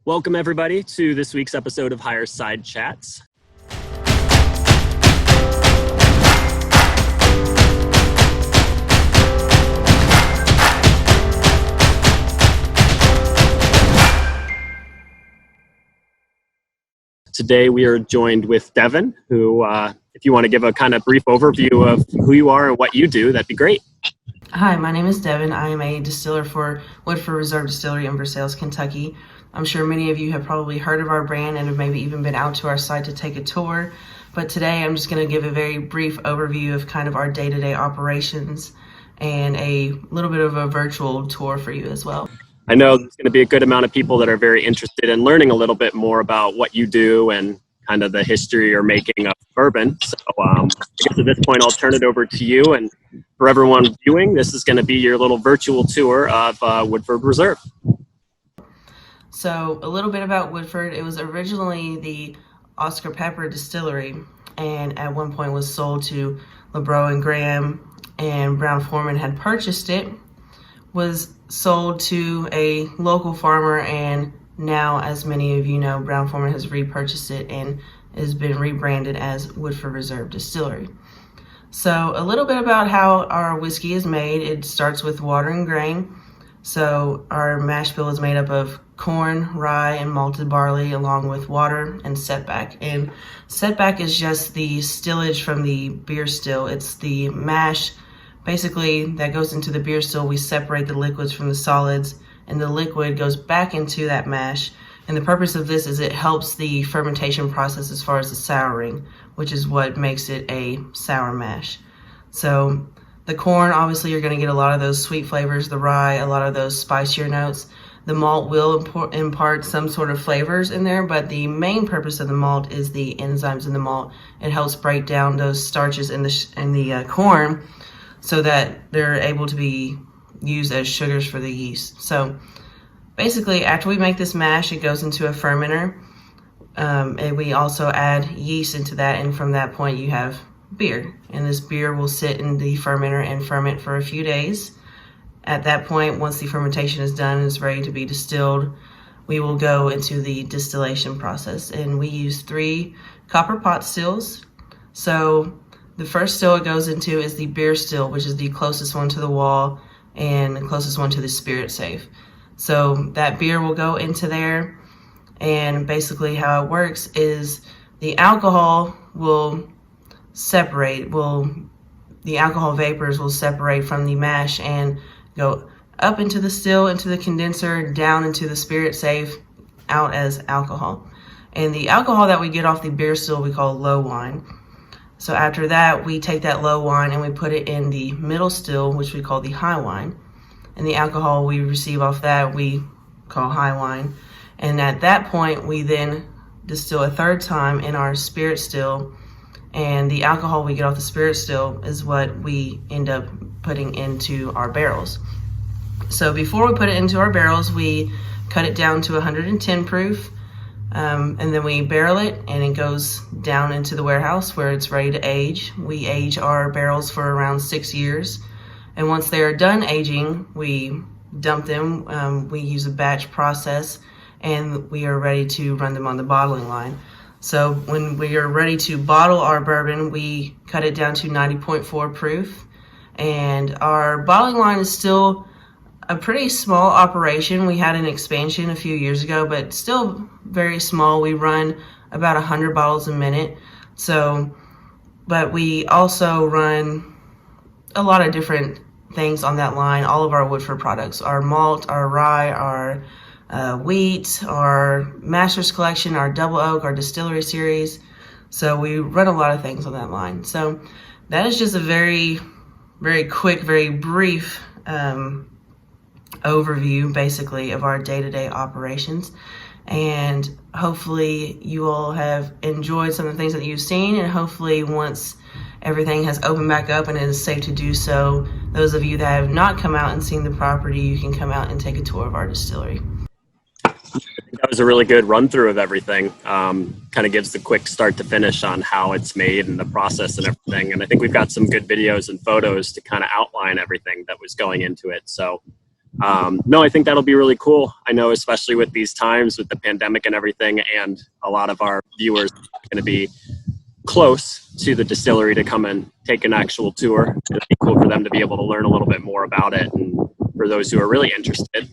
Welcome, everybody, to this week's episode of Hireside Chats. Today, we are joined with Devin, who, if you want to give a kind of brief overview of who you are and what you do, that'd be great. Hi, my name is Devin. I am a distiller for Woodford Reserve Distillery in Versailles, Kentucky. I'm sure many of you have probably heard of our brand and have maybe even been out to our site to take a tour. But today I'm just going to give a very brief overview of kind of our day-to-day operations and a little bit of a virtual tour for you as well. I know there's going to be a good amount of people that are very interested in learning a little bit more about what you do and kind of the history or making of bourbon. So I guess at this point, I'll turn it over to you. And for everyone viewing, this is going to be your little virtual tour of Woodford Reserve. So a little bit about Woodford. It was originally the Oscar Pepper Distillery, and at one point was sold to LeBrow and Graham, and Brown-Forman had purchased it, was sold to a local farmer, and now, as many of you know, Brown-Forman has repurchased it and has been rebranded as Woodford Reserve Distillery. So a little bit about how our whiskey is made. It starts with water and grain. So our mash bill is made up of corn, rye, and malted barley, along with water and setback. And setback is just the stillage from the beer still. It's the mash, basically, that goes into the beer still. We separate the liquids from the solids, and the liquid goes back into that mash. And the purpose of this is it helps the fermentation process as far as the souring, which is what makes it a sour mash. So the corn, obviously, you're going to get a lot of those sweet flavors, the rye, a lot of those spicier notes. The malt will impart some sort of flavors in there, but the main purpose of the malt is the enzymes in the malt. It helps break down those starches in the corn so that they're able to be used as sugars for the yeast. So basically, after we make this mash, it goes into a fermenter, and we also add yeast into that, and from that point you have beer. And this beer will sit in the fermenter and ferment for a few days. At that point, once the fermentation is done and is ready to be distilled, we will go into the distillation process. And we use 3 copper pot stills. So the first still it goes into is the beer still, which is the closest one to the wall and the closest one to the spirit safe. So that beer will go into there, and basically how it works is the alcohol will separate, the alcohol vapors will separate from the mash and go up into the still, into the condenser, down into the spirit safe, out as alcohol. And the alcohol that we get off the beer still we call low wine. So after that, we take that low wine and we put it in the middle still, which we call the high wine. And the alcohol we receive off that we call high wine. And at that point, we then distill a third time in our spirit still. And the alcohol we get off the spirit still is what we end up putting into our barrels. So before we put it into our barrels, we cut it down to 110 proof. And then we barrel it, and it goes down into the warehouse where it's ready to age. We age our barrels for around 6 years. And once they are done aging, we dump them. We use a batch process, and we are ready to run them on the bottling line. So when we are ready to bottle our bourbon, we cut it down to 90.4 proof. And our bottling line is still a pretty small operation. We had an expansion a few years ago, but still very small. We run about 100 bottles a minute. But we also run a lot of different things on that line. All of our Woodford products, our malt, our rye, our wheat, our Master's Collection, our Double Oak, our Distillery Series. So we run a lot of things on that line. So that is just a very, very quick, very brief overview, basically, of our day-to-day operations. And hopefully you all have enjoyed some of the things that you've seen, and hopefully once everything has opened back up and it is safe to do so, those of you that have not come out and seen the property, you can come out and take a tour of our distillery. That was a really good run through of everything. Kind of gives the quick start to finish on how it's made and the process and everything. And I think we've got some good videos and photos to kind of outline everything that was going into it. So No, I think that'll be really cool. I know, especially with these times with the pandemic and everything, and a lot of our viewers are going to be close to the distillery to come and take an actual tour. It'd be cool for them to be able to learn a little bit more about it. And for those who are really interested,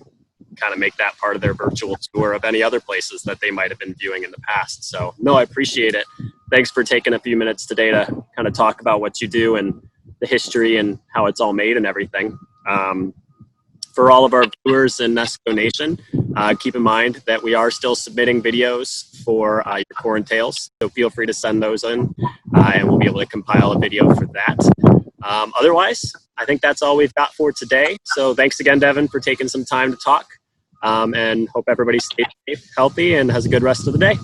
kind of make that part of their virtual tour of any other places that they might have been viewing in the past. So no, I appreciate it. Thanks for taking a few minutes today to kind of talk about what you do and the history and how it's all made and everything. For all of our viewers in Nesco Nation, keep in mind that we are still submitting videos for your Corn Tales, so feel free to send those in, and we'll be able to compile a video for that. Otherwise, I think that's all we've got for today. So thanks again, Devin, for taking some time to talk, and hope everybody stays safe, healthy, and has a good rest of the day.